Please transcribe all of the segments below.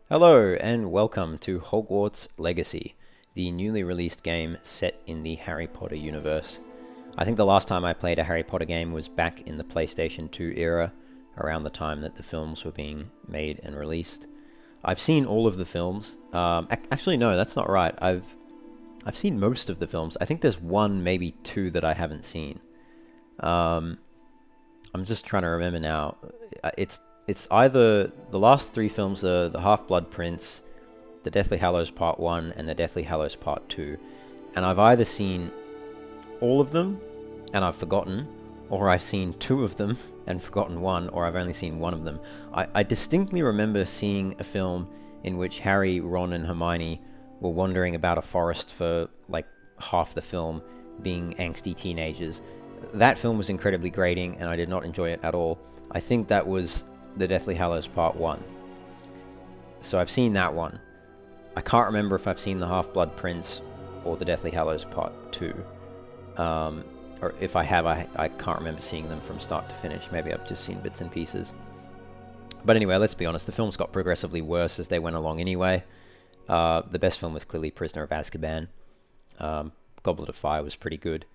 Hello and welcome to Hogwarts Legacy, the newly released game set in the Harry Potter universe. I think the last time I played a Harry Potter game was back in the PlayStation 2 era, around the time that the films were being made and released. I've seen all of the films. Actually, no, that's not right. I've seen most of the films. I think there's one, maybe two that I haven't seen. I'm just trying to remember now. It's either the last three films are The Half-Blood Prince, The Deathly Hallows Part 1, and The Deathly Hallows Part 2. And I've either seen all of them and I've forgotten, or I've seen two of them and forgotten one, or I've only seen one of them. I distinctly remember seeing a film in which Harry, Ron, and Hermione were wandering about a forest for like half the film, being angsty teenagers. That film was incredibly grating, and I did not enjoy it at all. I think that was The Deathly Hallows Part 1. So I've seen that one. I can't remember if I've seen The Half-Blood Prince or The Deathly Hallows Part 2. Or if I have, I can't remember seeing them from start to finish. Maybe I've just seen bits and pieces. But anyway, let's be honest, the films got progressively worse as they went along anyway. The best film was clearly Prisoner of Azkaban. Goblet of Fire was pretty good.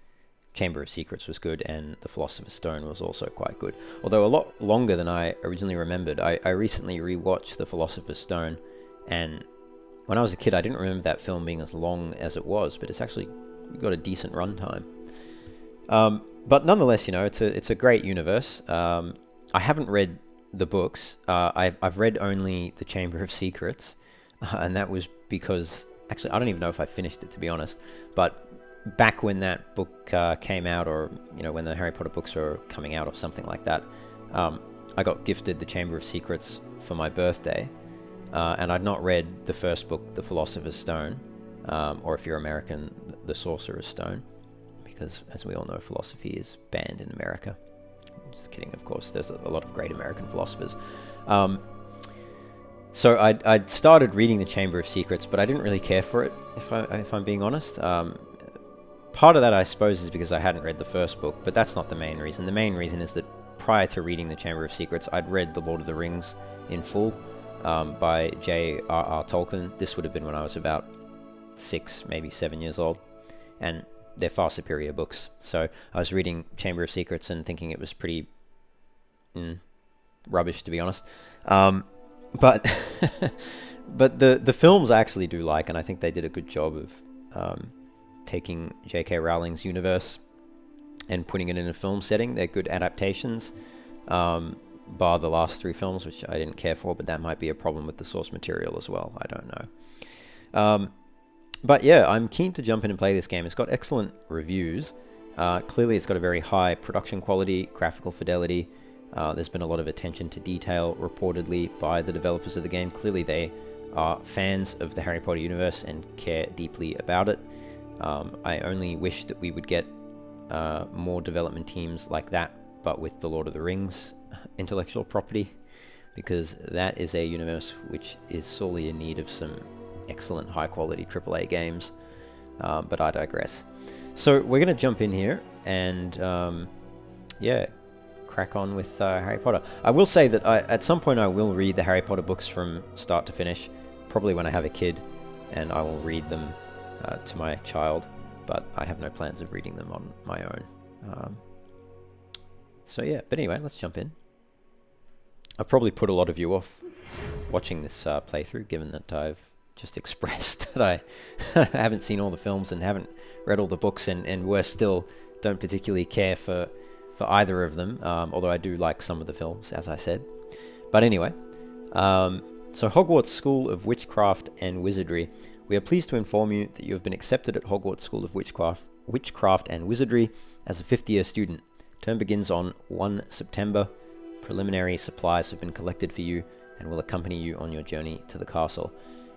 Chamber of Secrets was good, and The Philosopher's Stone was also quite good. Although a lot longer than I originally remembered. I recently rewatched The Philosopher's Stone, and when I was a kid I didn't remember that film being as long as it was, but it's actually got a decent runtime. But nonetheless, you know, it's a great universe. I haven't read the books. I've read only The Chamber of Secrets, and that was because, actually, I don't even know if I finished it, to be honest, but back when that book came out, or, you know, when the Harry Potter books were coming out or something like that, I got gifted The Chamber of Secrets for my birthday, and I'd not read the first book, The Philosopher's Stone, or if you're American, The Sorcerer's Stone, because, as we all know, philosophy is banned in America. Just kidding, of course. There's a lot of great American philosophers. So I'd started reading The Chamber of Secrets, but I didn't really care for it, if I'm being honest. Part of that, I suppose, is because I hadn't read the first book, but that's not the main reason. The main reason is that prior to reading The Chamber of Secrets, I'd read The Lord of the Rings in full by J.R.R. Tolkien. This would have been when I was about 6, maybe 7 years old, and they're far superior books. So I was reading Chamber of Secrets and thinking it was pretty rubbish, to be honest. But but the films I actually do like, and I think they did a good job of taking J.K. Rowling's universe and putting it in a film setting. They're good adaptations, bar the last 3 films, which I didn't care for, but that might be a problem with the source material as well. I don't know. But yeah, I'm keen to jump in and play this game. It's got excellent reviews. Clearly it's got a very high production quality, graphical fidelity. There's been a lot of attention to detail reportedly by the developers of the game. Clearly they are fans of the Harry Potter universe and care deeply about it. I only wish that we would get more development teams like that, but with the Lord of the Rings intellectual property, because that is a universe which is sorely in need of some excellent high-quality AAA games. But I digress. So we're going to jump in here and, yeah, crack on with Harry Potter. I will say that at some point I will read the Harry Potter books from start to finish, probably when I have a kid, and I will read them to my child, but I have no plans of reading them on my own. So yeah, but anyway, let's jump in. I've probably put a lot of you off watching this playthrough, given that I've just expressed that I haven't seen all the films and haven't read all the books, and worse still, don't particularly care for either of them, although I do like some of the films, as I said. But anyway, so Hogwarts School of Witchcraft and Wizardry. We are pleased to inform you that you have been accepted at Hogwarts School of Witchcraft and Wizardry as a 5th-year student. Term begins on 1 September. Preliminary supplies have been collected for you and will accompany you on your journey to the castle.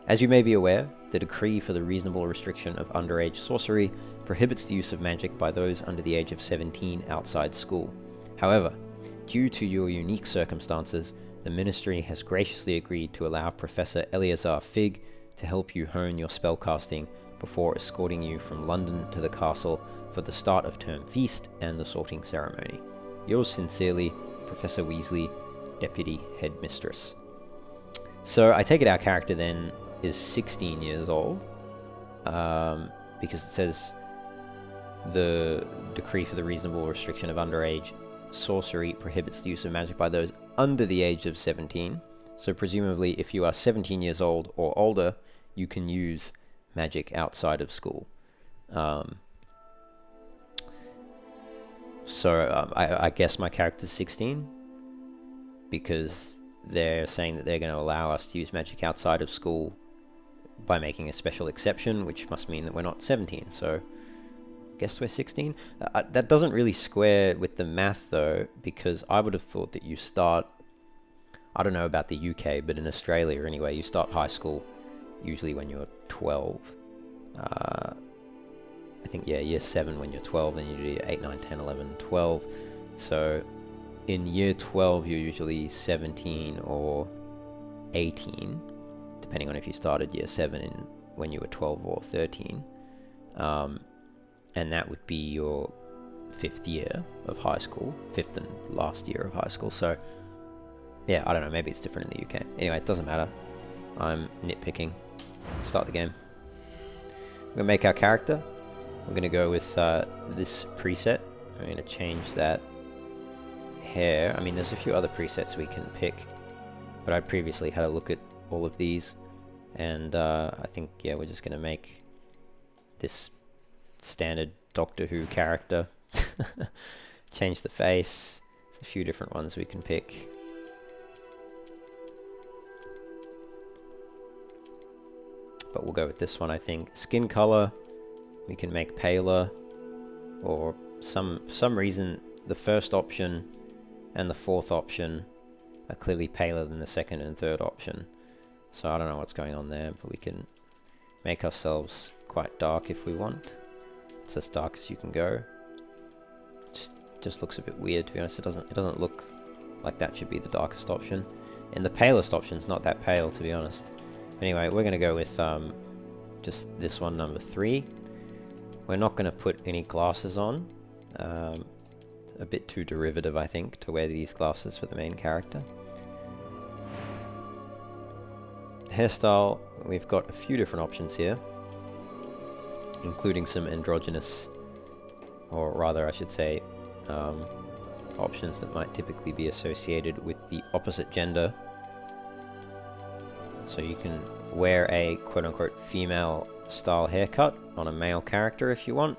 As you may be aware, the decree for the reasonable restriction of underage sorcery prohibits the use of magic by those under the age of 17 outside school. However, due to your unique circumstances, the Ministry has graciously agreed to allow Professor Eleazar Fig to help you hone your spellcasting before escorting you from London to the castle for the start of term feast and the sorting ceremony. Yours sincerely, Professor Weasley, Deputy Headmistress. So I take it our character then is 16 years old, because it says the decree for the reasonable restriction of underage sorcery prohibits the use of magic by those under the age of 17. So presumably if you are 17 years old or older, you can use magic outside of school. I guess my character's 16, because they're saying that they're going to allow us to use magic outside of school by making a special exception, which must mean that we're not 17, so I guess we're 16. That doesn't really square with the math though, because I would have thought that you start, I don't know about the UK, but in Australia anyway, you start high school usually when you're 12. I think, yeah, year 7 when you're 12, and you do 8, 9, 10, 11, 12. So in year 12, you're usually 17 or 18, depending on if you started year 7 when you were 12 or 13. And that would be your 5th year of high school, 5th and last year of high school. So yeah, I don't know, maybe it's different in the UK. Anyway, it doesn't matter. I'm nitpicking. Let's start the game. We're going to make our character. We're going to go with this preset. I'm going to change that hair. I mean, there's a few other presets we can pick, but I previously had a look at all of these, and I think, yeah, we're just going to make this standard Doctor Who character. Change the face. There's a few different ones we can pick. But we'll go with this one, I think. Skin color, we can make paler, or for some reason the first option and the fourth option are clearly paler than the second and third option. So I don't know what's going on there, but we can make ourselves quite dark if we want. It's as dark as you can go. Just looks a bit weird, to be honest. It doesn't look like that should be the darkest option. And the palest option's not that pale, to be honest. Anyway, we're going to go with just this one, number 3. We're not going to put any glasses on. A bit too derivative, I think, to wear these glasses for the main character. Hairstyle, we've got a few different options here, including some androgynous, or rather I should say, options that might typically be associated with the opposite gender. So you can wear a quote-unquote female style haircut on a male character if you want,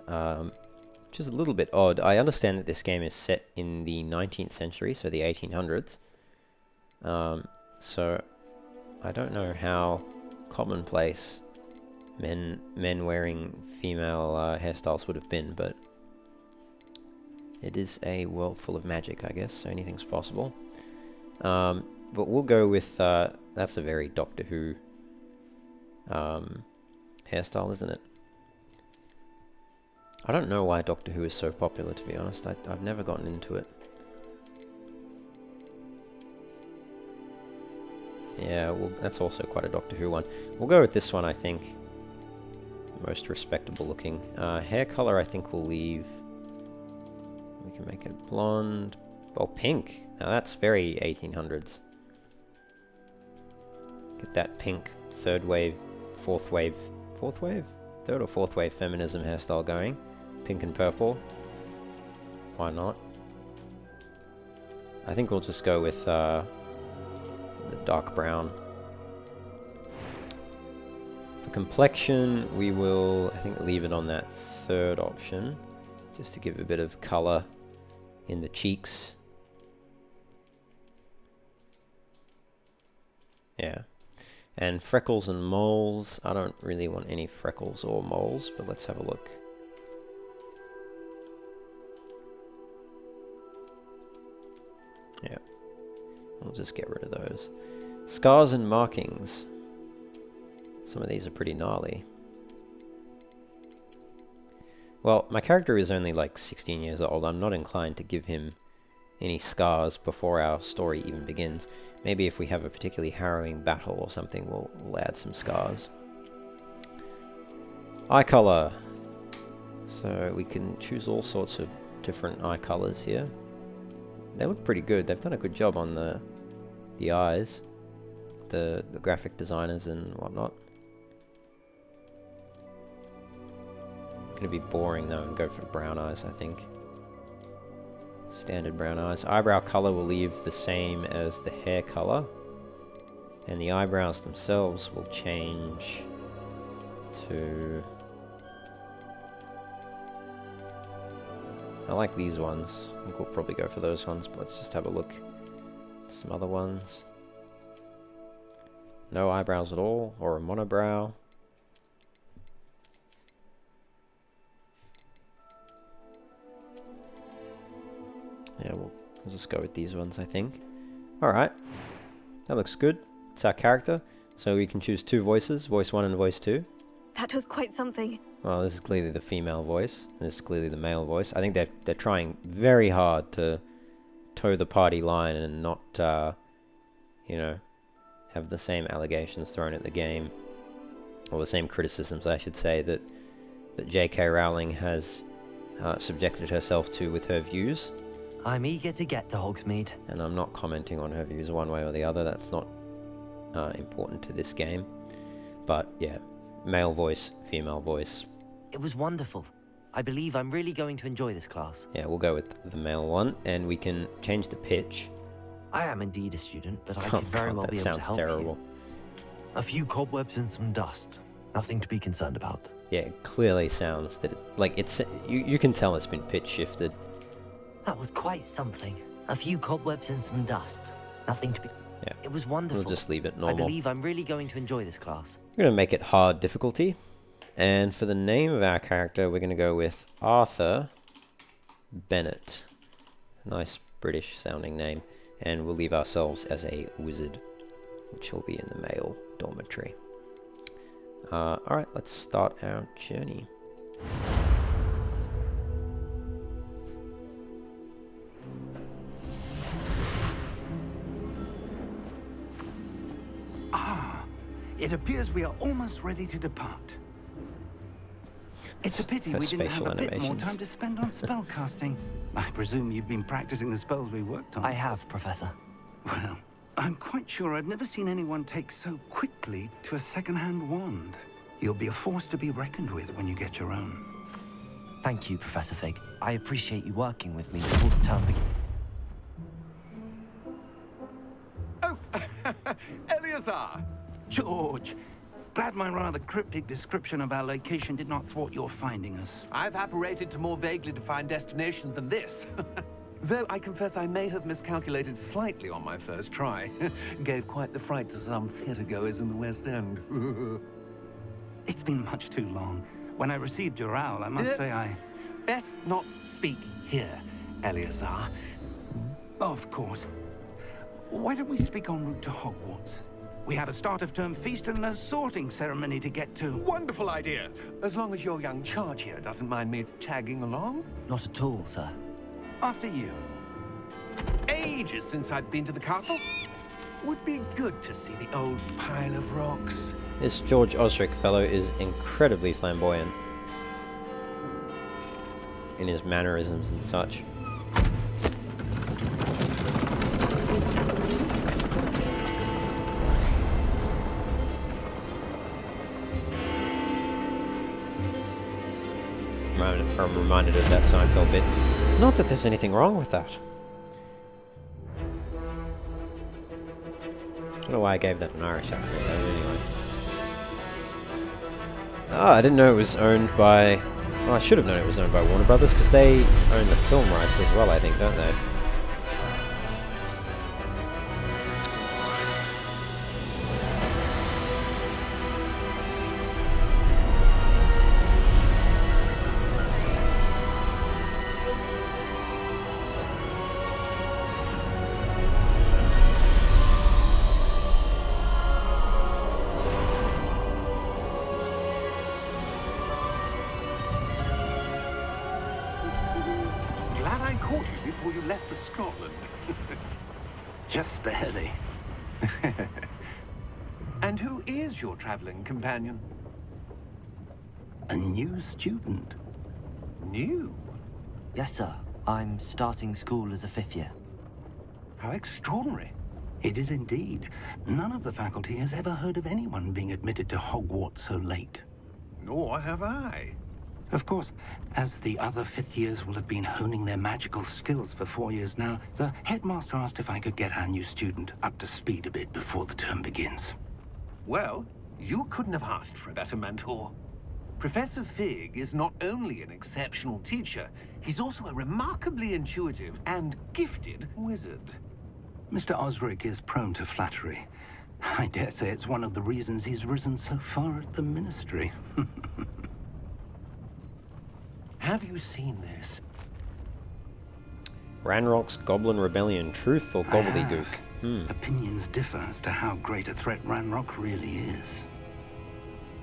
which is a little bit odd. I understand that this game is set in the 19th century, so the 1800s, so I don't know how commonplace men wearing female hairstyles would have been, but it is a world full of magic, I guess, so anything's possible. But we'll go with, that's a very Doctor Who hairstyle, isn't it? I don't know why Doctor Who is so popular, to be honest. I've never gotten into it. Yeah, well, that's also quite a Doctor Who one. We'll go with this one, I think. Most respectable looking. Hair color, I think we'll leave. We can make it blonde. Oh, pink. Now that's very 1800s. Get that pink third or fourth wave feminism hairstyle going. Pink and purple. Why not? I think we'll just go with the dark brown. For complexion, we will, I think, leave it on that third option, just to give a bit of color in the cheeks. Yeah. And freckles and moles, I don't really want any freckles or moles, but let's have a look. Yeah, we'll just get rid of those. Scars and markings. Some of these are pretty gnarly. Well, my character is only like 16 years old. I'm not inclined to give him any scars before our story even begins. Maybe if we have a particularly harrowing battle or something, we'll add some scars. Eye color. So we can choose all sorts of different eye colors here. They look pretty good. They've done a good job on the eyes. the graphic designers and whatnot. Gonna be boring though and go for brown eyes, I think. Standard brown eyes. Eyebrow color will leave the same as the hair color. And the eyebrows themselves will change to... I like these ones. I think we'll probably go for those ones, but let's just have a look at some other ones. No eyebrows at all, or a monobrow. Yeah, we'll just go with these ones, I think. Alright, that looks good. It's our character, so we can choose 2 voices, voice 1 and voice 2. That was quite something. Well, this is clearly the female voice, and this is clearly the male voice. I think they're trying very hard to toe the party line and not, you know, have the same allegations thrown at the game, or the same criticisms, I should say, that J.K. Rowling has subjected herself to with her views. I'm eager to get to Hogsmeade. And I'm not commenting on her views one way or the other. That's not important to this game. But yeah, male voice, female voice. It was wonderful. I believe I'm really going to enjoy this class. Yeah, we'll go with the male one, and we can change the pitch. I am indeed a student, but I could very well be able to help terrible. you. A few cobwebs and some dust. Nothing to be concerned about. Yeah, it clearly sounds that it's you can tell it's been pitch shifted. That was quite something. A few cobwebs and some dust. Nothing to be... Yeah. It was wonderful. We'll just leave it normal. I believe I'm really going to enjoy this class. We're going to make it hard difficulty. And for the name of our character, we're going to go with Arthur Bennett. Nice British sounding name. And we'll leave ourselves as a wizard, which will be in the male dormitory. Alright, let's start our journey. It appears we are almost ready to depart. It's a pity we didn't have a bit more time to spend on spellcasting. I presume you've been practicing the spells we worked on. I have, Professor. Well, I'm quite sure I've never seen anyone take so quickly to a second-hand wand. You'll be a force to be reckoned with when you get your own. Thank you, Professor Fig. I appreciate you working with me before the term begins. Oh, Eleazar! George, glad my rather cryptic description of our location did not thwart your finding us. I've apparated to more vaguely defined destinations than this. Though I confess I may have miscalculated slightly on my first try. Gave quite the fright to some theatergoers in the West End. It's been much too long. When I received your owl, I must say I... Best not speak here, Eleazar. Of course. Why don't we speak en route to Hogwarts? We have a start-of-term feast and a sorting ceremony to get to. Wonderful idea. As long as your young charge here doesn't mind me tagging along. Not at all, sir. After you. Ages since I'd been to the castle. Would be good to see the old pile of rocks. This George Osric fellow is incredibly flamboyant in his mannerisms and such. I'm reminded of that Seinfeld bit. Not that there's anything wrong with that. I don't know why I gave that an Irish accent though, anyway. Ah, I didn't know it was owned by... Well, I should have known it was owned by Warner Brothers, because they own the film rights as well, I think, don't they? Glad I caught you before you left for Scotland. Just barely. And who is your traveling companion? A new student. New? Yes, sir. I'm starting school as a 5th year. How extraordinary. It is indeed. None of the faculty has ever heard of anyone being admitted to Hogwarts so late. Nor have I. Of course, as the other fifth years will have been honing their magical skills for 4 years now, the headmaster asked if I could get our new student up to speed a bit before the term begins. Well, you couldn't have asked for a better mentor. Professor Fig is not only an exceptional teacher, he's also a remarkably intuitive and gifted wizard. Mr. Osric is prone to flattery. I dare say it's one of the reasons he's risen so far at the Ministry. Have you seen this? Ranrock's Goblin Rebellion, truth or gobbledygook? Opinions differ as to how great a threat Ranrock really is.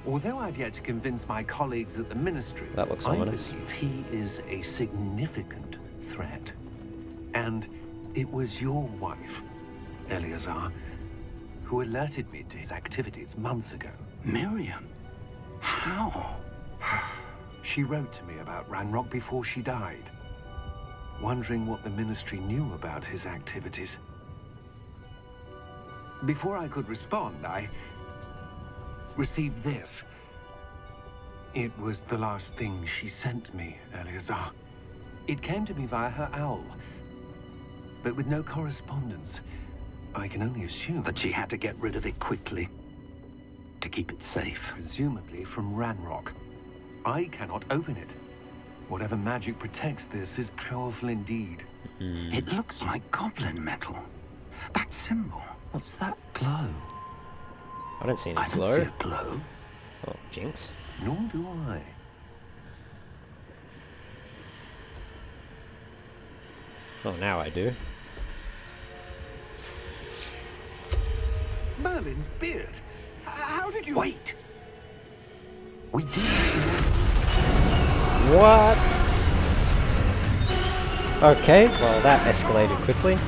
Although I've yet to convince my colleagues at the Ministry, That looks I ominous. believe he is a significant threat. And it was your wife, Eleazar, who alerted me to his activities months ago. Miriam? How? She wrote to me about Ranrock before she died, wondering what the Ministry knew about his activities. Before I could respond, I received this. It was the last thing she sent me, Eleazar. It came to me via her owl, but with no correspondence. I can only assume That she had to get rid of it quickly to keep it safe. presumably from Ranrock. I cannot open it. Whatever magic protects this is powerful indeed. It looks like goblin metal. That symbol. What's that glow? I don't see any I don't glow. see a glow. Oh, jinx. Nor do I. Oh, now I do. Merlin's beard. How did you... Wait! We do. What? Okay, well that escalated quickly.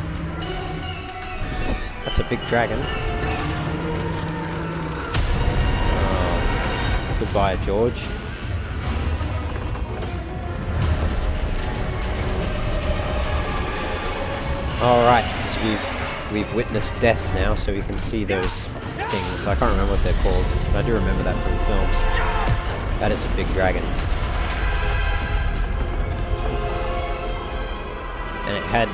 That's a big dragon. Goodbye, George. Alright, so we've witnessed death now, so we can see those things. I can't remember what they're called, but I do remember that from the films. That is a big dragon. And it had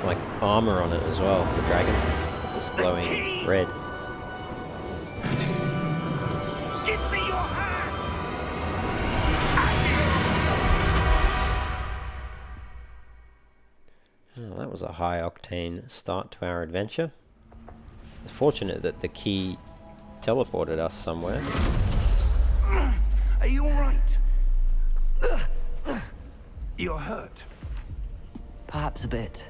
like armor on it as well, the dragon. Just glowing red. Give me your hand! Oh, that was a high octane start to our adventure. It's fortunate that the key teleported us somewhere. Are you alright? You're hurt. Perhaps a bit.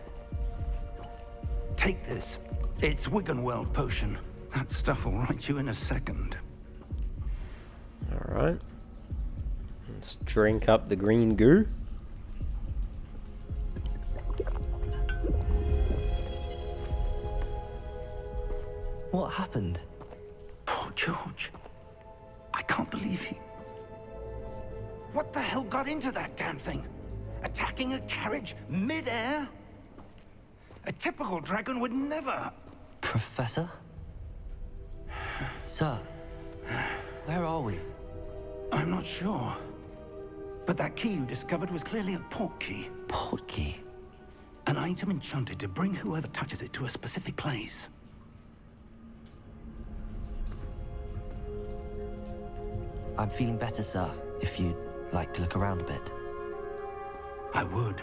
Take this. It's Wiggenweld potion. That stuff will right you in a second. Alright. Let's drink up the green goo. What happened? Poor George. I can't believe he... What the hell got into that damn thing? Attacking a carriage mid-air? A typical dragon would never... Professor? Sir, where are we? I'm not sure. But that key you discovered was clearly a port key. Portkey. An item enchanted to bring whoever touches it to a specific place. I'm feeling better, sir, if you'd like to look around a bit. I would.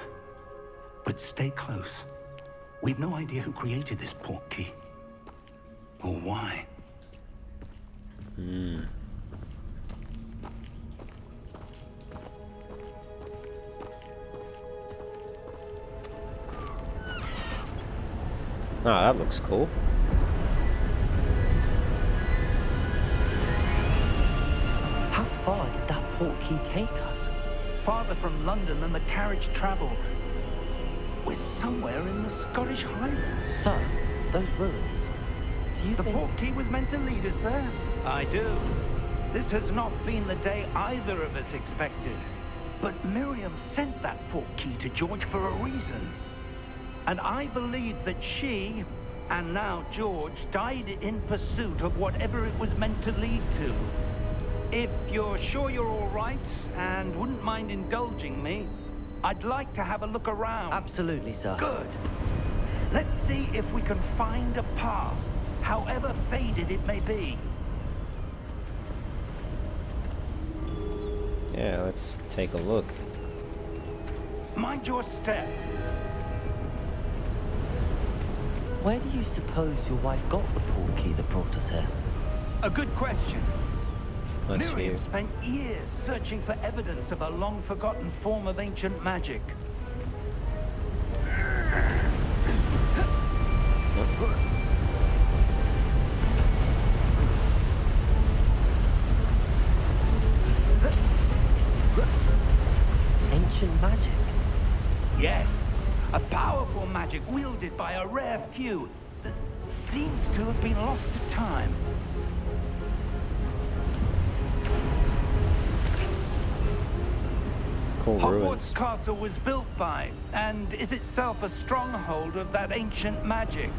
But stay close. We've no idea who created this port key. Or why. Oh, that looks cool. How far did that portkey take us? Farther from London than the carriage traveled. We're somewhere in the Scottish Highlands. Sir, those ruins. Do you The think... port key was meant to lead us there. I do. This has not been the day either of us expected. But Miriam sent that port key to George for a reason. And I believe that she, and now George, died in pursuit of whatever it was meant to lead to. If you're sure you're all right, and wouldn't mind indulging me, I'd like to have a look around. Absolutely, sir. Good. Let's see if we can find a path, however faded it may be. Yeah, let's take a look. Mind your step. Where do you suppose your wife got the portkey that brought us here? A good question. Let's Miriam see. spent years searching for evidence of a long-forgotten form of ancient magic. Ancient magic? Yes, a powerful magic wielded by a rare few that seems to have been lost to time. Cool Hogwarts ruins. Castle was built by, and is itself a stronghold of that ancient magic.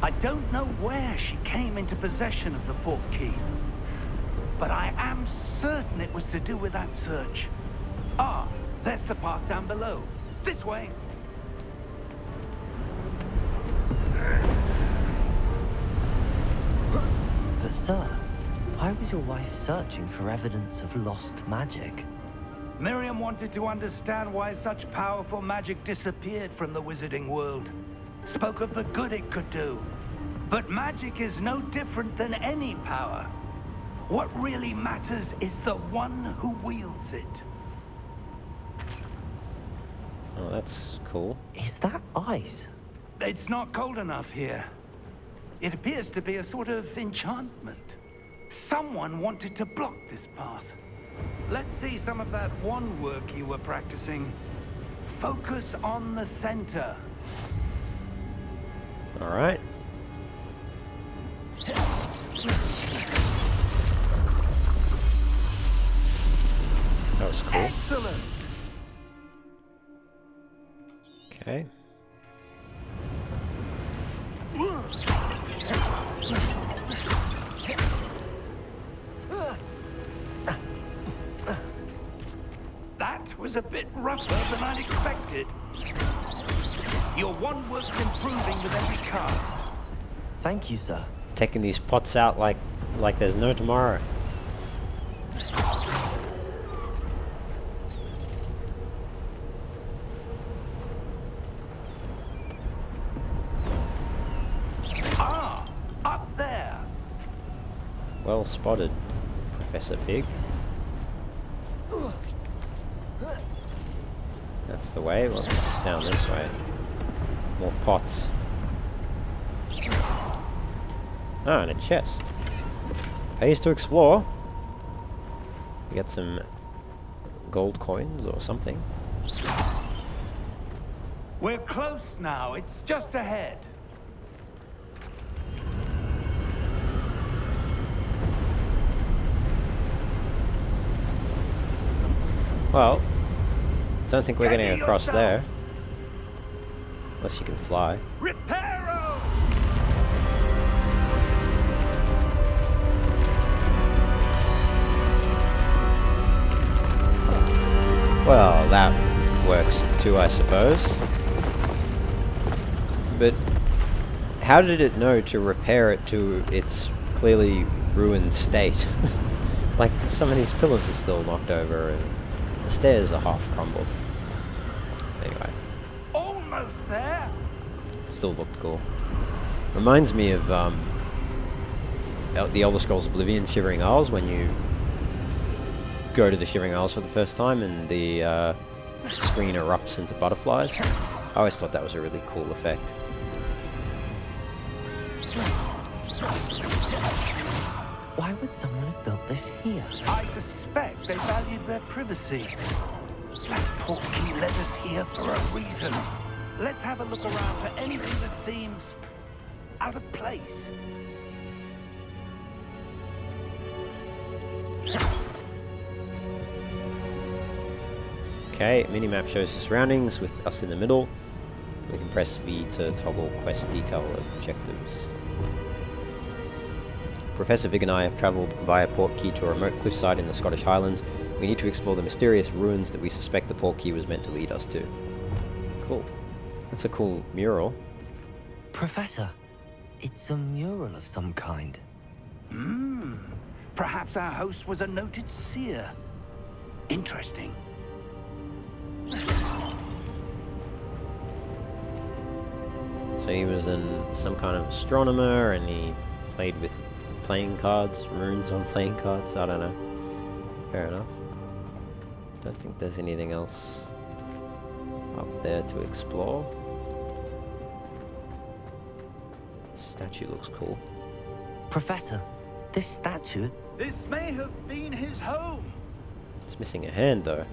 I don't know where she came into possession of the portkey, but I am certain it was to do with that search. Ah, there's the path down below. This way. But sir, why was your wife searching for evidence of lost magic? Miriam wanted to understand why such powerful magic disappeared from the wizarding world. Spoke of the good it could do. But magic is no different than any power. What really matters is the one who wields it. Oh, that's cool. Is that ice? It's not cold enough here. It appears to be a sort of enchantment. Someone wanted to block this path. Let's see some of that wand work you were practicing. Focus on the center. All right. That was cool. Excellent! Okay. That was a bit rougher than I'd expected. Your wand work's improving with every cast. Thank you, sir. Taking these pots out like there's no tomorrow. Ah, up there. Well spotted, Professor Fig. That's the way. Well, it's down this way. More pots. Ah, and a chest. Pays to explore. We get some gold coins or something. We're close now. It's just ahead. Well, don't think we're Steady getting across yourself. there. Unless you can fly. Reparo! Well, that works too, I suppose. But how did it know to repair it to its clearly ruined state? Like, some of these pillars are still knocked over and the stairs are half crumbled. Anyway, Almost there. still looked cool. Reminds me of the Elder Scrolls Oblivion Shivering Isles, when you go to the Shivering Isles for the first time and the screen erupts into butterflies. I always thought that was a really cool effect. Why would someone have built this here? I suspect they valued their privacy. That portkey led us here for a reason. Let's have a look around for anything that seems out of place. Okay, minimap shows the surroundings with us in the middle. We can press V to toggle quest detail objectives. Professor Vig and I have travelled via Portkey to a remote cliffside in the Scottish Highlands. We need to explore the mysterious ruins that we suspect the Portkey was meant to lead us to. Cool. That's a cool mural. Professor, it's a mural of some kind. Perhaps our host was a noted seer. Interesting. So he was some kind of astronomer, and he played with playing cards, runes on playing cards. I don't know. Fair enough. Don't think there's anything else up there to explore. Statue looks cool. Professor, this statue... This may have been his home. It's missing a hand, though.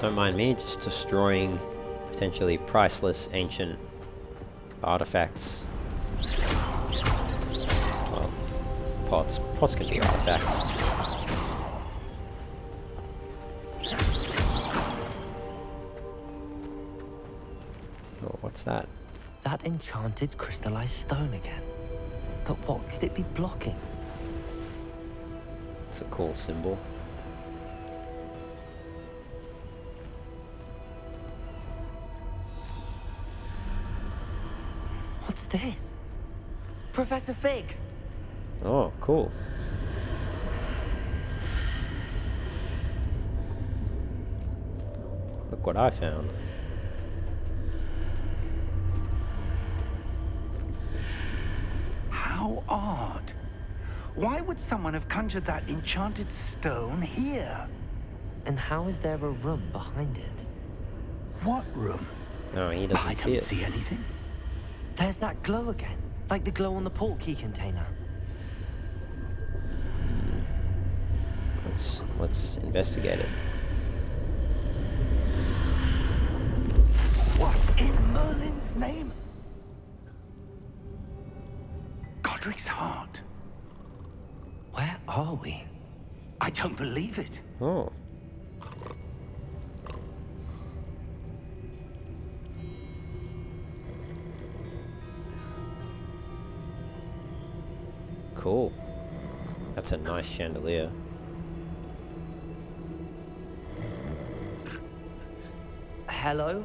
Don't mind me just destroying potentially priceless ancient artifacts. Well, pots. Pots can be artifacts. Oh, what's that? That enchanted crystallized stone again. But what could it be blocking? It's a cool symbol. What's this? Professor Fig! Oh, cool. Look what I found. How odd. Why would someone have conjured that enchanted stone here? And how is there a room behind it? What room? No, he I doesn't see don't it. see anything. There's that glow again, like the glow on the portkey container. Let's investigate it. What in Merlin's name? Godric's heart. Where are we? I don't believe it. Oh. Cool. That's a nice chandelier. Hello?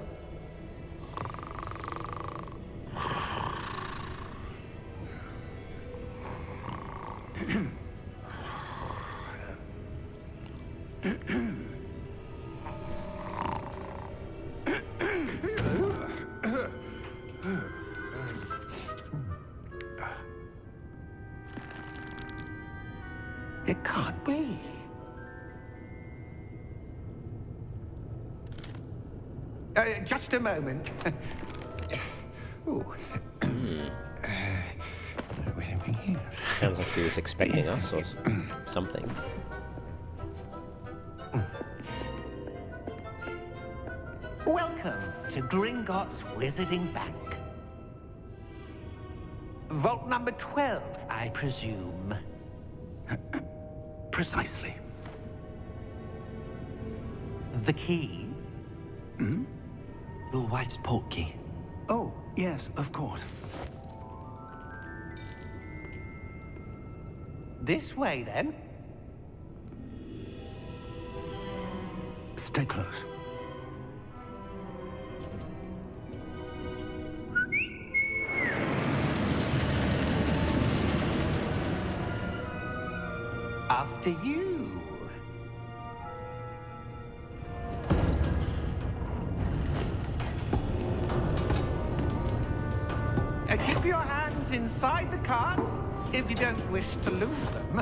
It can't be. Just a moment. Ooh. Sounds like he was expecting us or something. Welcome to Gringotts Wizarding Bank. Vault number 12, I presume. Precisely. The key? Your wife's portkey. Oh, yes, of course. This way, then. Stay close. After you. Keep your hands inside the cart if you don't wish to lose them.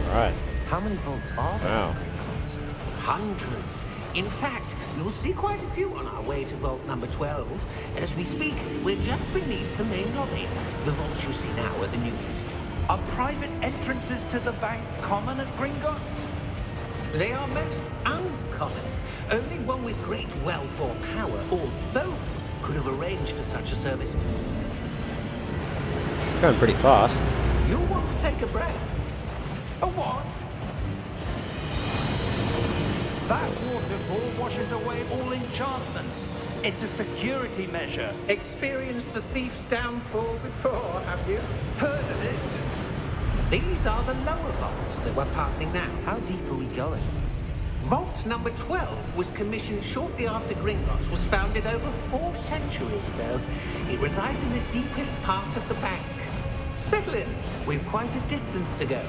Alright. How many vaults are there? Wow. in Gringotts? Hundreds. In fact, you'll see quite a few on our way to vault number 12. As we speak, we're just beneath the main lobby. The vaults you see now are the newest. Are private entrances to the bank common at Gringotts? They are most uncommon. Only one with great wealth or power, or both, could have arranged for such a service. Going pretty fast. You'll want to take a breath. A what? That waterfall washes away all enchantments. It's a security measure. Experienced the thief's downfall before, have you? Heard of it? These are the lower vaults that we're passing now. How deep are we going? Vault number 12 was commissioned shortly after Gringotts was founded over 4 centuries ago. It resides in the deepest part of the bank. Settle in. We've quite a distance to go.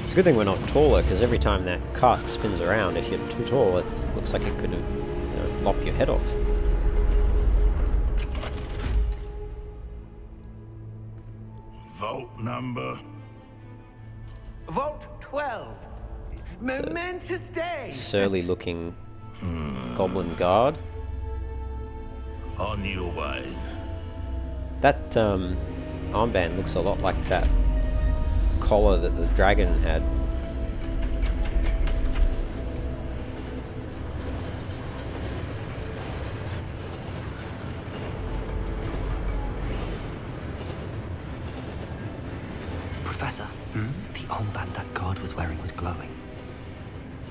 It's a good thing we're not taller, because every time that cart spins around, if you're too tall, it looks like it could have, lop your head off. Vault number? Vault 12. Momentous day. Surly looking goblin guard. On your way. That armband looks a lot like that collar that the dragon had. Professor, the armband that guard was wearing was glowing.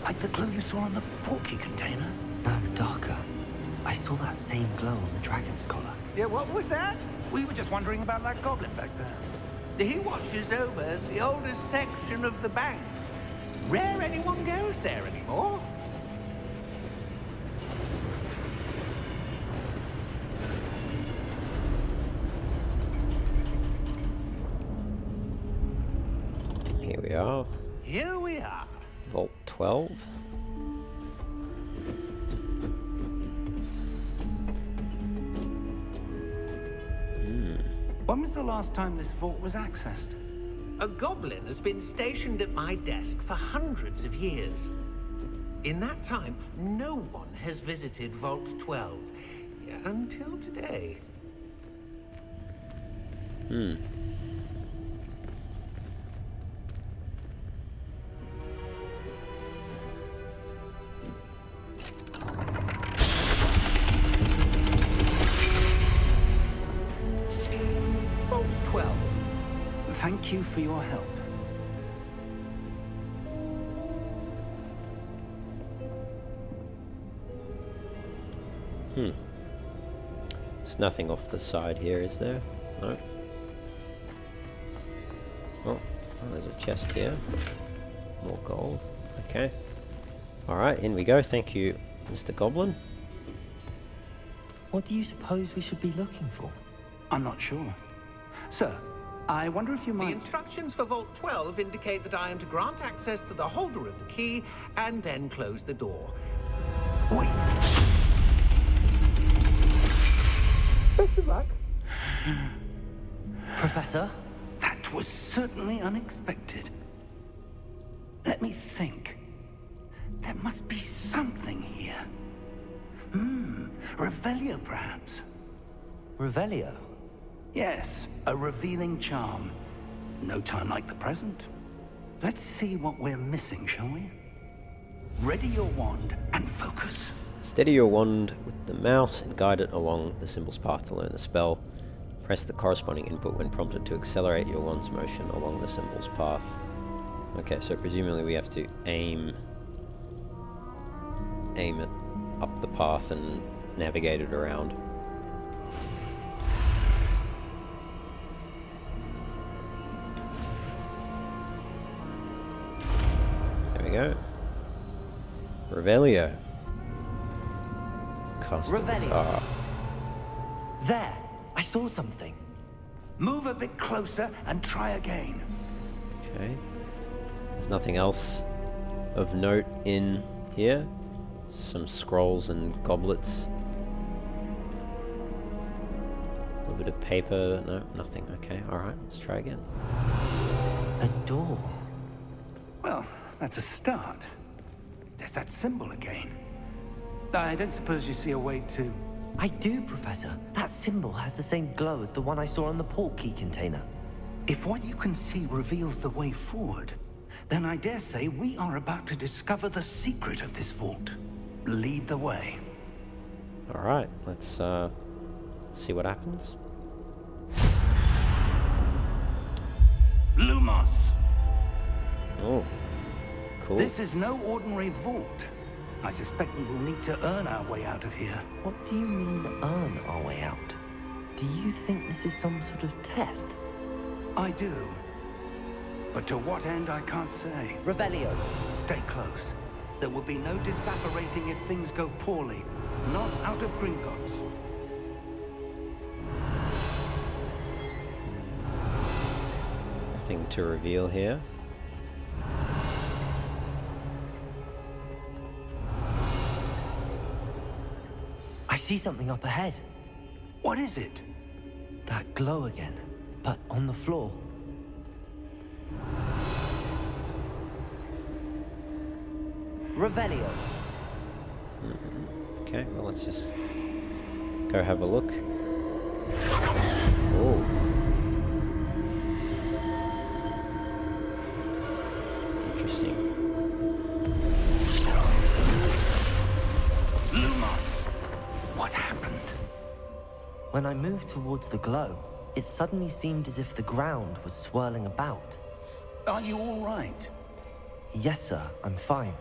Like the glow you saw on the porky container? No, darker. I saw that same glow on the dragon's collar. Yeah, what was that? We were just wondering about that goblin back there. He watches over the oldest section of the bank. Rare anyone goes there anymore. Here we are. Here we are. Vault 12. When was the last time this vault was accessed? A goblin has been stationed at my desk for hundreds of years. In that time, no one has visited Vault 12. Until today. Vault 12. Thank you for your help. There's nothing off the side here, is there? No. Oh, there's a chest here. More gold. Okay. Alright, in we go. Thank you, Mr. Goblin. What do you suppose we should be looking for? I'm not sure. Sir, I wonder if you The might... instructions for Vault 12 indicate that I am to grant access to the holder of the key and then close the door. Wait! Best of luck. Professor? That was certainly unexpected. Let me think. There must be something here. Revelio, perhaps? Revelio? Yes, a revealing charm. No time like the present. Let's see what we're missing, shall we? Ready your wand and focus. Steady your wand with the mouse and guide it along the symbol's path to learn the spell. Press the corresponding input when prompted to accelerate your wand's motion along the symbol's path. Okay, so presumably we have to aim it up the path and navigate it around. There we go. Revelio. Cast Revelio. There! I saw something. Move a bit closer and try again. Okay. There's nothing else of note in here. Some scrolls and goblets. A little bit of paper. No, nothing. Okay, alright, let's try again. A door. Well, that's a start. There's that symbol again. I don't suppose you see a way to... I do, Professor. That symbol has the same glow as the one I saw on the port key container. If what you can see reveals the way forward, Then I dare say we are about to discover the secret of this vault. Lead the way. All right, let's see what happens. Lumos! Oh, cool. This is no ordinary vault. I suspect we will need to earn our way out of here. What do you mean, earn our way out? Do you think this is some sort of test? I do. But to what end, I can't say. Revelio. Stay close. There will be no disapparating if things go poorly. Not out of Gringotts. Nothing to reveal here. I see something up ahead. What is it? That glow again, but on the floor. Revelio. Okay, well, let's just go have a look. Oh. Interesting. Lumos! What happened? When I moved towards the glow, it suddenly seemed as if the ground was swirling about. Are you all right? Yes, sir, I'm fine.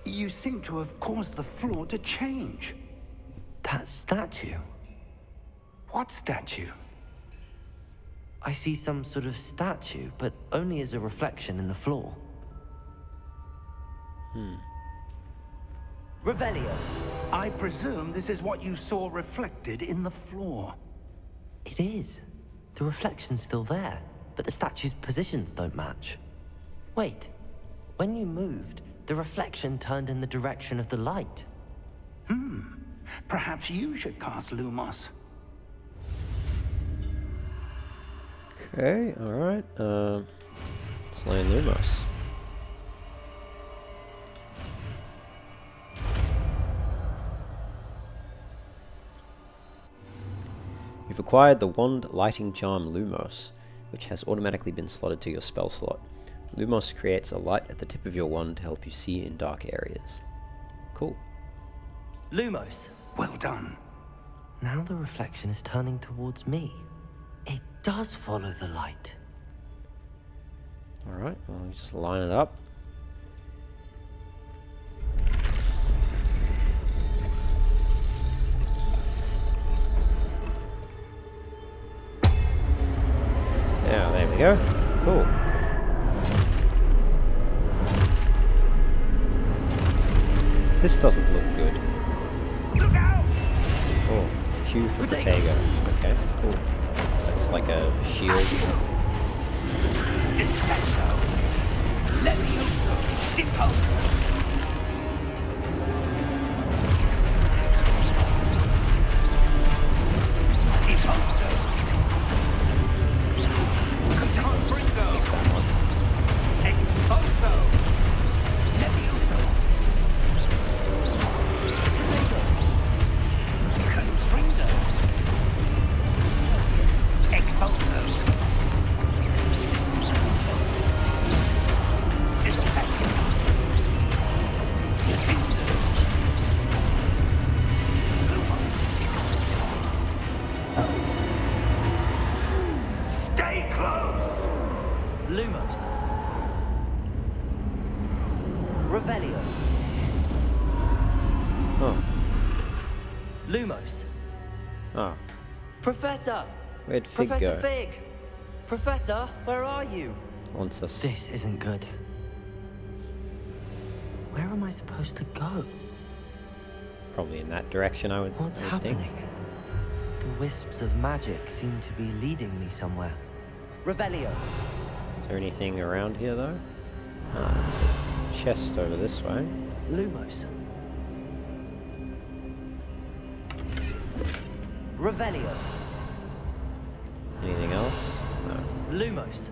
You seem to have caused the floor to change. That statue. What statue? I see some sort of statue, but only as a reflection in the floor. Revelio. I presume this is what you saw reflected in the floor. It is. The reflection's still there, but the statue's positions don't match. Wait. When you moved, the reflection turned in the direction of the light. Perhaps you should cast Lumos. Okay, alright. Let's learn Lumos. You've acquired the Wand Lighting Charm Lumos, which has automatically been slotted to your spell slot. Lumos creates a light at the tip of your wand to help you see in dark areas. Cool. Lumos. Well done. Now the reflection is turning towards me. It does follow the light. Alright, well, we just line it up. Yeah, there we go. Cool. This doesn't look good. Look out! Oh, Q for Protego. Okay, cool. So it's like a shield. Dissecto! Levioso! Deposo! Deposo! Contonfringo! Exposo! Levioso! Confringo! Exposo! Stay close! Lumos. Revelio. Oh. Lumos. Oh. Professor! Where'd Fig Professor go? Fig! Professor, where are you? Wants us. This isn't good. Where am I supposed to go? Probably in that direction, I would What's think. happening? The wisps of magic seem to be leading me somewhere. Revelio. Is there anything around here, though? Ah, there's a chest over this way. Lumos. Revelio. Anything else? No. Lumos.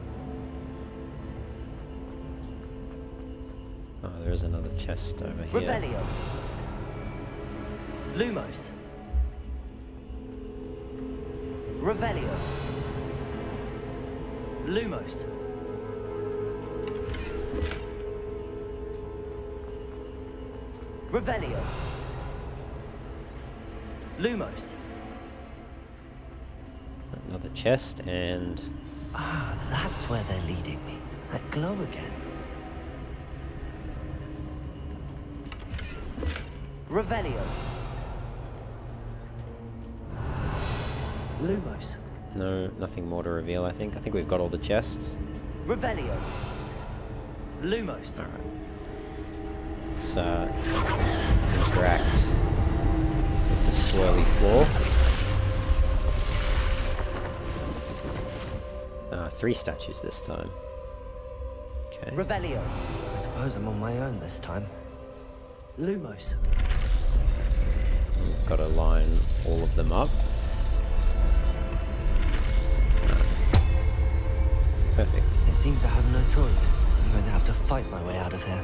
Oh, there is another chest over here. Revelio. Lumos. Revelio. Lumos. Revelio. Lumos. Another chest, and Ah, that's where they're leading me. That glow again. Revelio. Lumos. no, nothing more to reveal. I think we've got all the chests. Revelio. Lumos. All right. Let's interact with the swirly floor. 3 statues this time. Okay. Revelio. I suppose I'm on my own this time. Lumos. Got to line all of them up. Perfect. It seems I have no choice. I'm going to have to fight my way out of here.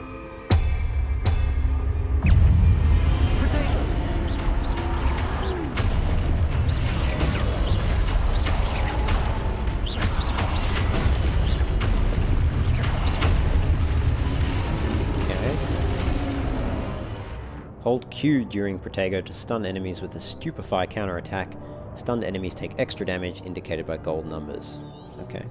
Hold Q during Protego to stun enemies with a Stupefy counterattack. Stunned enemies take extra damage indicated by gold numbers. Okay.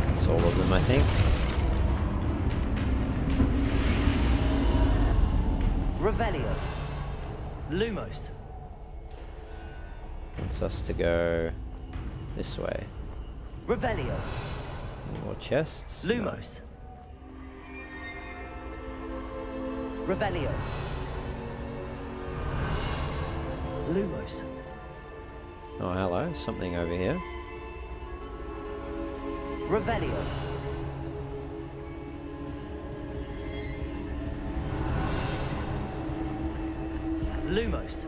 That's all of them, I think. Revelio. Lumos. Wants us to go this way. Revelio. More chests. No. Lumos. Revelio. Lumos. Oh, hello. Something over here. Revelio. Lumos.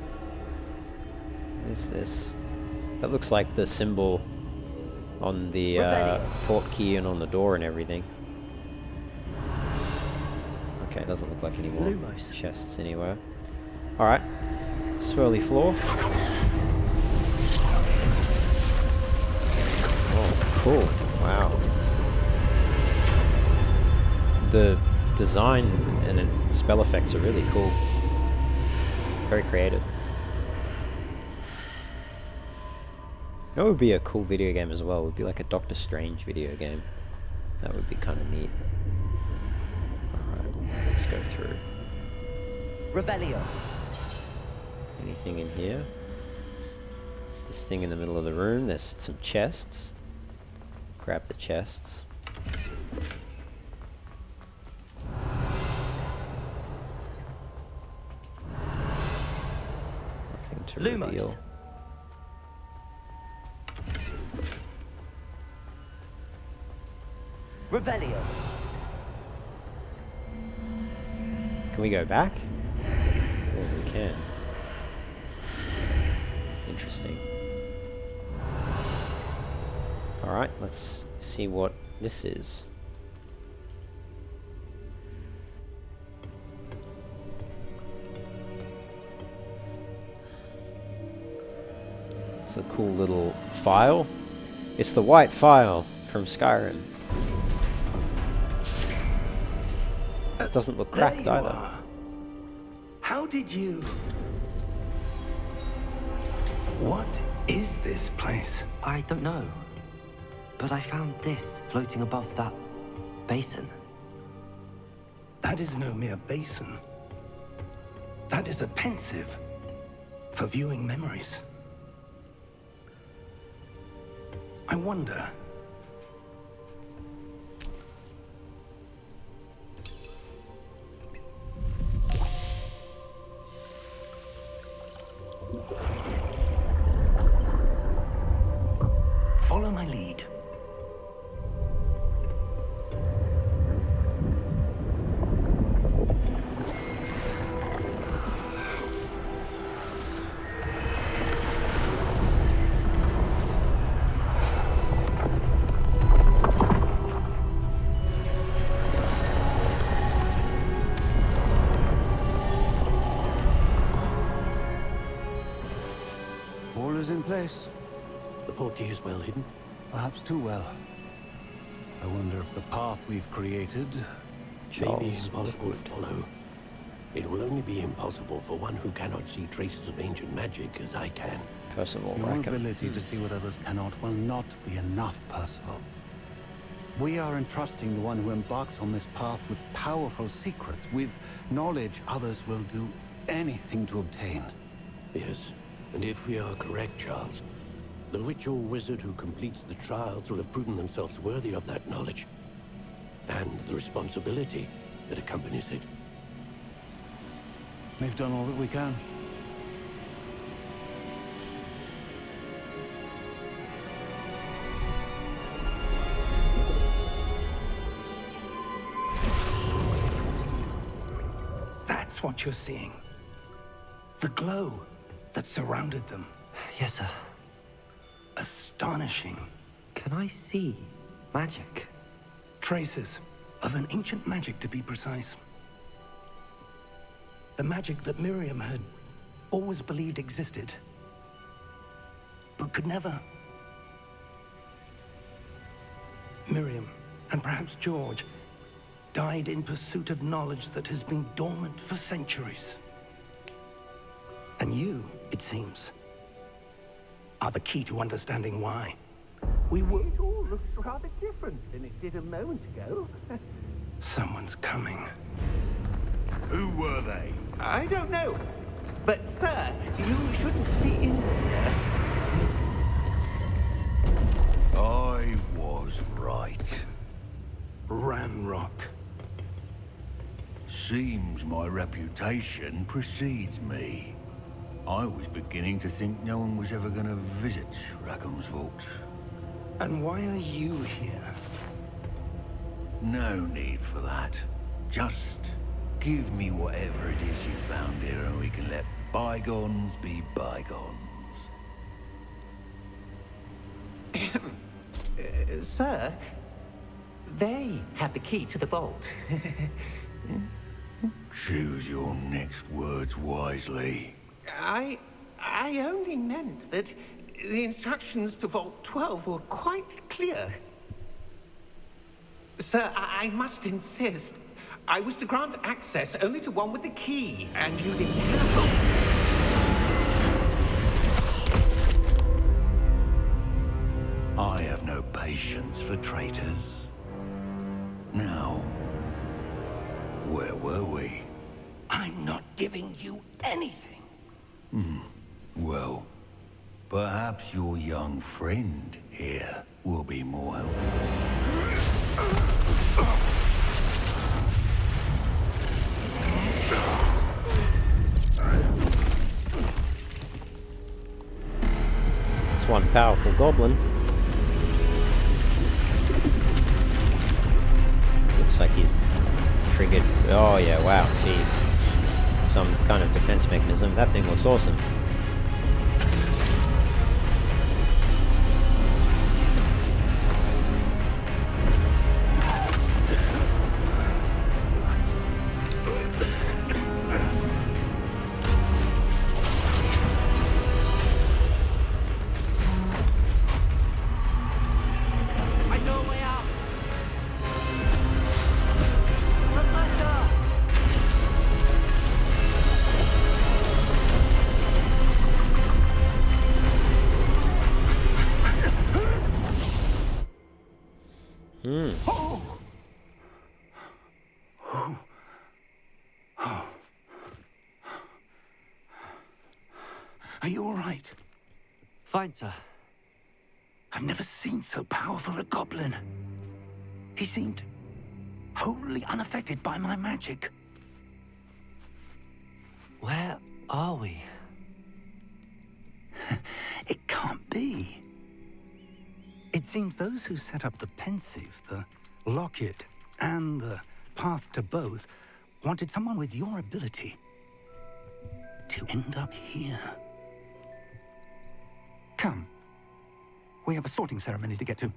What is this? That looks like the symbol on the port key and on the door and everything. Okay, it doesn't look like any more Lumos. chests anywhere. Alright. Swirly floor. Oh, cool. Wow. The design and spell effects are really cool. Very creative. That would be a cool video game as well. It would be like a Doctor Strange video game. That would be kind of neat. Alright, let's go through. Revelio. Anything in here? There's this thing in the middle of the room. There's some chests. Grab the chests. Nothing to Lumos. reveal. Revelio. Can we go back? Oh, we can. Interesting. Alright, let's see what this is. It's a cool little file. It's the white file from Skyrim. It doesn't look cracked There you either. are. How did you... What is this place? I don't know. But I found this floating above that basin. That is no mere basin. That is a pensive for viewing memories. I wonder... is in place. The portkey is well hidden. Perhaps too well. I wonder if the path we've created... Maybe impossible to follow. It will only be impossible for one who cannot see traces of ancient magic as I can. Percival, Your Rackham. ability to see what others cannot will not be enough, Percival. We are entrusting the one who embarks on this path with powerful secrets, with knowledge others will do anything to obtain. Yes, and if we are correct, Charles, the witch or wizard who completes the trials will have proven themselves worthy of that knowledge, and the responsibility that accompanies it. We've done all that we can. That's what you're seeing. The glow that surrounded them. Yes, sir. Astonishing. Can I see magic? Traces of an ancient magic, to be precise. The magic that Miriam had always believed existed, but could never. Miriam, and perhaps George, died in pursuit of knowledge that has been dormant for centuries. And you, it seems, are the key to understanding why. We were... It all looks rather different than it did a moment ago. Someone's coming. Who were they? I don't know. But, sir, you shouldn't be in here. I was right. Ranrock. Seems my reputation precedes me. I was beginning to think no one was ever going to visit Rackham's vault. And why are you here? No need for that. Just give me whatever it is you found here and we can let bygones be bygones. Sir, they had the key to the vault. Choose your next words wisely. I only meant that the instructions to Vault 12 were quite clear. Sir, I must insist. I was to grant access only to one with the key, and you didn't have it. I have no patience for traitors. Now, where were we? I'm not giving you anything. Well, perhaps your young friend here will be more helpful. It's one powerful goblin. Looks like he's triggered. Oh yeah, wow, jeez. Some kind of defense mechanism. That thing looks awesome. I know a way out! Professor! Are you all right? Fine, sir. I've never seen so powerful a goblin. He seemed wholly unaffected by my magic. Where are we? It can't be. It seems those who set up the pensive, the locket, and the path to both wanted someone with your ability to end up here. Come. We have a sorting ceremony to get to.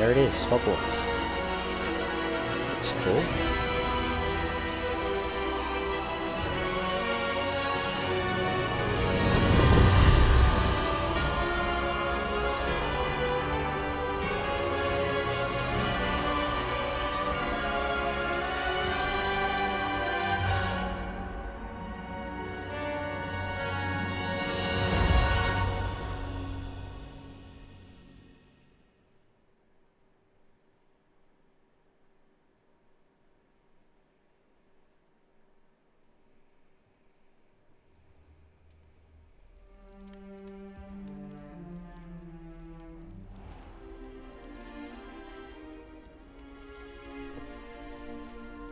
There it is, Hogwarts. Looks cool.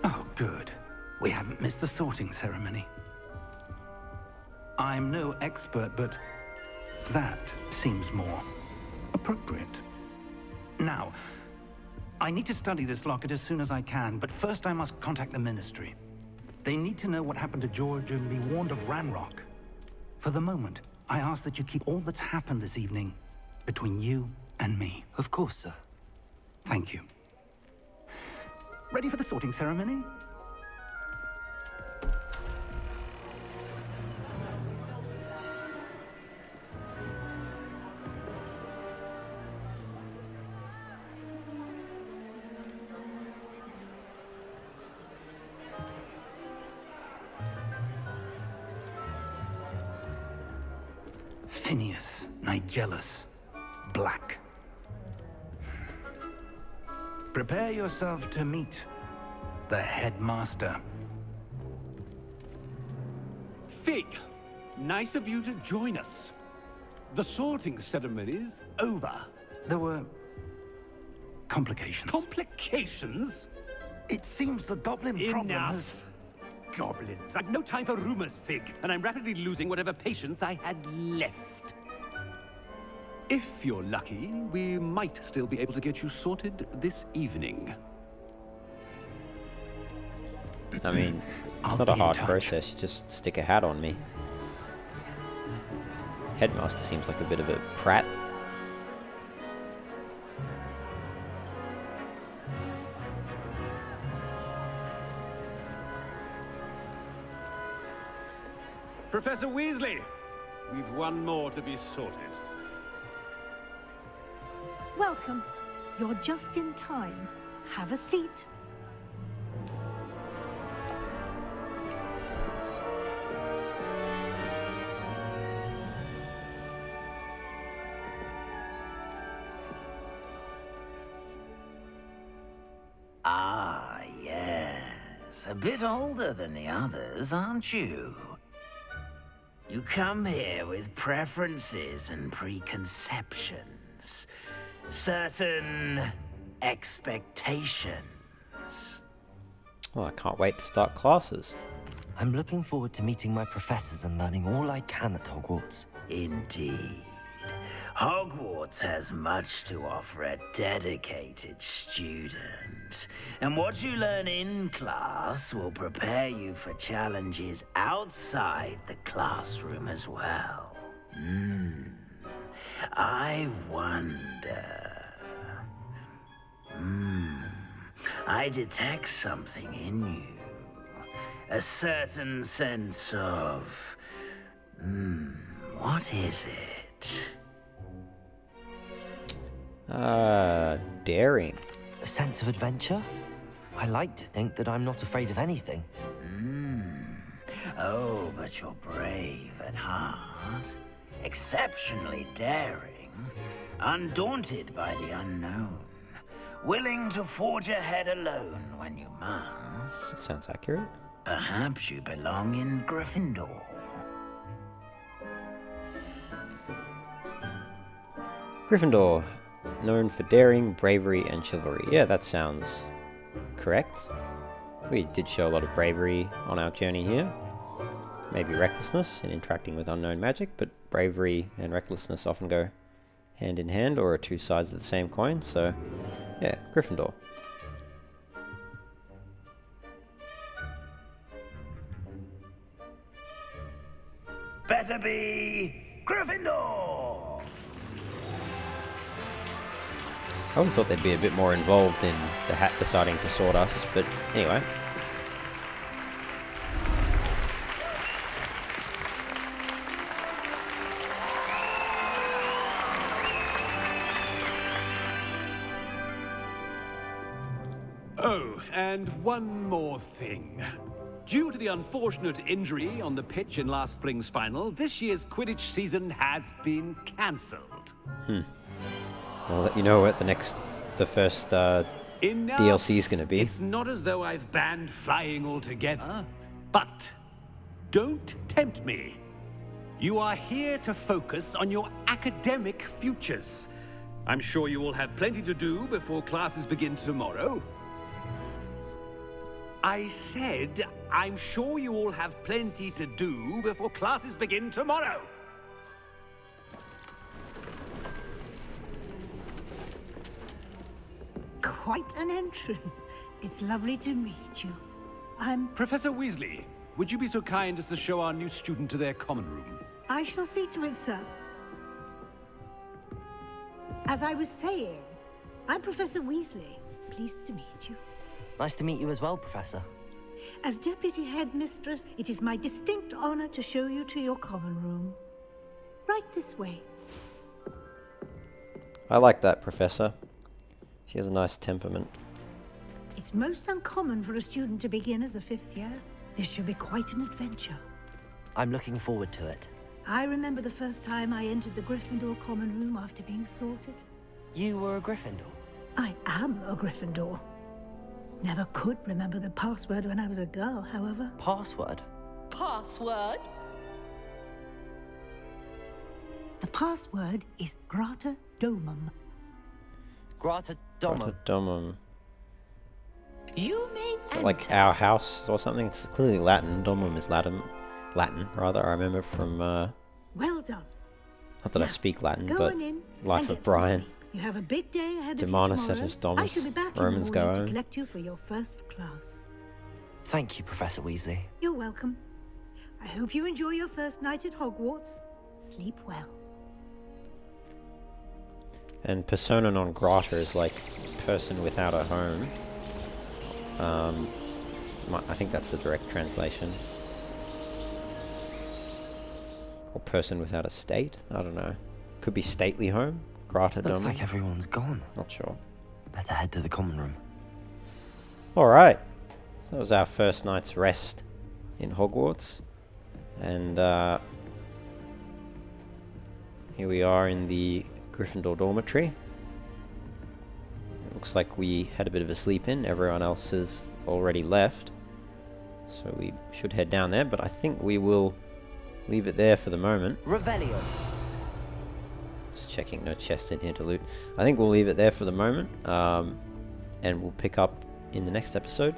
Oh, good. We haven't missed the sorting ceremony. I'm no expert, but that seems more appropriate. Now, I need to study this locket as soon as I can, but first I must contact the Ministry. They need to know what happened to George and be warned of Ranrock. For the moment, I ask that you keep all that's happened this evening between you and me. Of course, sir. Thank you. Ready for the sorting ceremony? Phineas, Nigellus, Black. Prepare yourself to meet the headmaster. Fig, nice of you to join us. The sorting ceremony's over. There were complications. Complications? It seems the goblin problem has... Enough. Goblins. I've no time for rumors, Fig, and I'm rapidly losing whatever patience I had left. If you're lucky, we might still be able to get you sorted this evening. I mean, it's not a hard process. You just stick a hat on me. Headmaster seems like a bit of a prat. Professor Weasley, we've one more to be sorted. Welcome. You're just in time. Have a seat. Ah, yes. A bit older than the others, aren't you? You come here with preferences and preconceptions. Certain expectations. Well, I can't wait to start classes. I'm looking forward to meeting my professors and learning all I can at Hogwarts. Indeed. Hogwarts has much to offer a dedicated student. And what you learn in class will prepare you for challenges outside the classroom as well. I wonder... I detect something in you. A certain sense of... what is it? Daring. A sense of adventure? I like to think that I'm not afraid of anything. Oh, but you're brave at heart. Exceptionally daring. Undaunted by the unknown. Willing to forge ahead alone when you must. That sounds accurate. Perhaps you belong in Gryffindor. Gryffindor, known for daring, bravery, and chivalry. Yeah, that sounds correct. We did show a lot of bravery on our journey here. Maybe recklessness in interacting with unknown magic, but bravery and recklessness often go hand in hand or are two sides of the same coin, so yeah, Gryffindor. Better be Gryffindor! I always thought they'd be a bit more involved in the Hat deciding to sort us, but anyway. Oh, and one more thing. Due to the unfortunate injury on the pitch in last spring's final, this year's Quidditch season has been cancelled. I'll let you know what the first DLC is going to be. It's not as though I've banned flying altogether, but don't tempt me. You are here to focus on your academic futures. I'm sure you will have plenty to do before classes begin tomorrow. I said, I'm sure you all have plenty to do before classes begin tomorrow. Quite an entrance. It's lovely to meet you. I'm... Professor Weasley, would you be so kind as to show our new student to their common room? I shall see to it, sir. As I was saying, I'm Professor Weasley. Pleased to meet you. Nice to meet you as well, Professor. As Deputy Headmistress, it is my distinct honor to show you to your common room. Right this way. I like that, Professor. She has a nice temperament. It's most uncommon for a student to begin as a 5th year. This should be quite an adventure. I'm looking forward to it. I remember the first time I entered the Gryffindor common room after being sorted. You were a Gryffindor? I am a Gryffindor. Never could remember the password when I was a girl, however. Password? Password? The password is Grata Domum. Grata Domum. Grata Domum. You may Is it like our house or something? It's clearly Latin. Domum is Latin, rather. I remember from, Well done. not that I speak Latin, Go but on in Life and of get some Brian. sleep. You have a big day ahead of Demanus you et tomorrow. Domus. I shall be back Romans in go the morning home. to collect you for your first class. Thank you, Professor Weasley. You're welcome. I hope you enjoy your first night at Hogwarts. Sleep well. And persona non grata is like person without a home. I think that's the direct translation. Or person without a state? I don't know. Could be stately home? Grata Looks Domum? like everyone's gone. Not sure. Better head to the common room. Alright. So that was our first night's rest in Hogwarts. And here we are in the Gryffindor dormitory. It looks like we had a bit of a sleep in. Everyone else has already left. So we should head down there, but I think we will leave it there for the moment. Revelio. Just checking, no chest in here to loot. I think we'll leave it there for the moment, and we'll pick up in the next episode.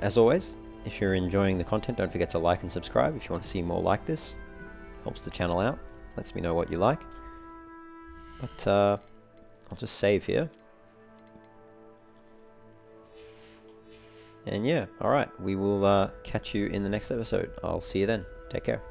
As always, if you're enjoying the content, don't forget to like and subscribe if you want to see more like this. Helps the channel out, lets me know what you like. But I'll just save here. And yeah, alright, we will catch you in the next episode. I'll see you then. Take care.